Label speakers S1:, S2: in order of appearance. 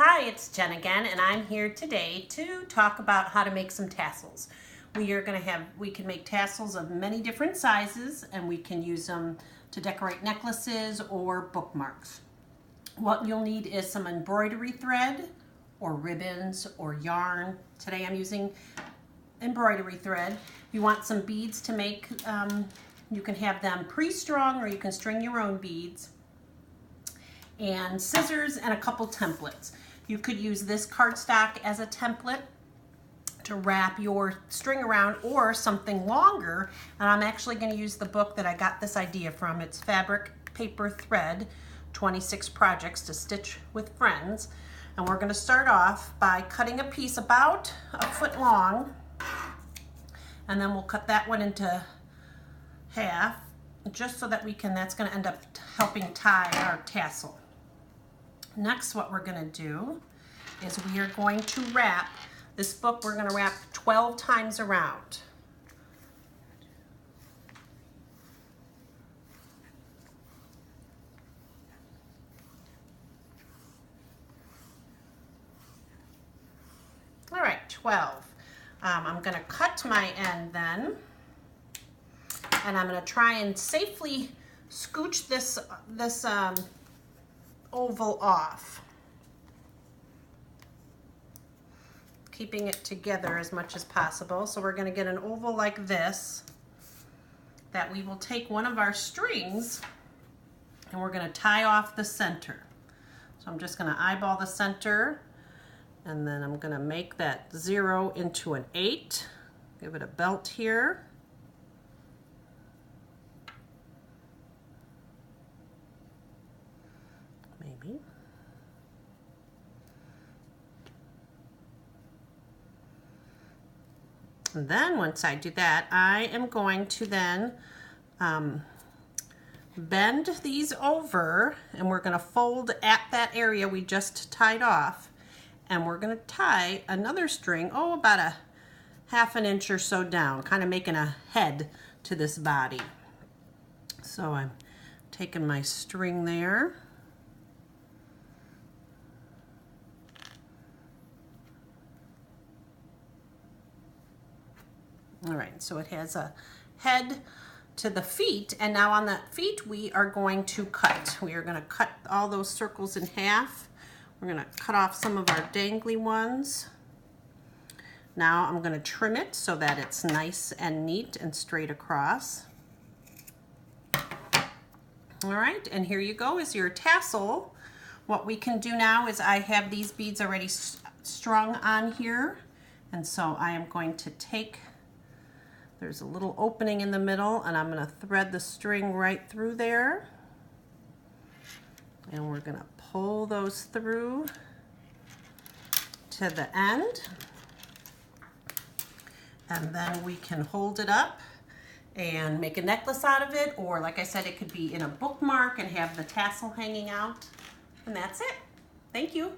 S1: Hi, it's Jen again, and I'm here today to talk about how to make some tassels. We can make tassels of many different sizes, and we can use them to decorate necklaces or bookmarks. What you'll need is some embroidery thread or ribbons or yarn. Today I'm using embroidery thread. If you want some beads to make, you can have them pre-strung or you can string your own beads. And scissors and a couple templates. You could use this cardstock as a template to wrap your string around, or something longer. And I'm actually going to use the book that I got this idea from. It's Fabric, Paper, Thread, 26 Projects to Stitch with Friends. And we're going to start off by cutting a piece about a foot long, and then we'll cut that one into half, just so that that's going to end up helping tie our tassel. Next, what we're going to do is we are going to wrap this book. We're going to wrap 12 times around. All right, 12. I'm going to cut my end then, and I'm going to try and safely scooch this oval off, keeping it together as much as possible. So we're going to get an oval like this that we will take one of our strings and we're going to tie off the center. So I'm just going to eyeball the center, and then I'm going to make that 0 into an 8. Give it a belt here. Maybe. And then once I do that, I am going to then bend these over, and we're going to fold at that area we just tied off, and we're going to tie another string, about a ½ an inch or so down, kind of making a head to this body. So I'm taking my string there. All right, so it has a head to the feet, and now on the feet we are going to cut. We are going to cut all those circles in half. We're going to cut off some of our dangly ones. Now I'm going to trim it so that it's nice and neat and straight across. All right, and here you go is your tassel. What we can do now is I have these beads already strung on here, and so I am going to take, there's a little opening in the middle, and I'm going to thread the string right through there. And we're going to pull those through to the end. And then we can hold it up and make a necklace out of it, or like I said, it could be in a bookmark and have the tassel hanging out. And that's it. Thank you.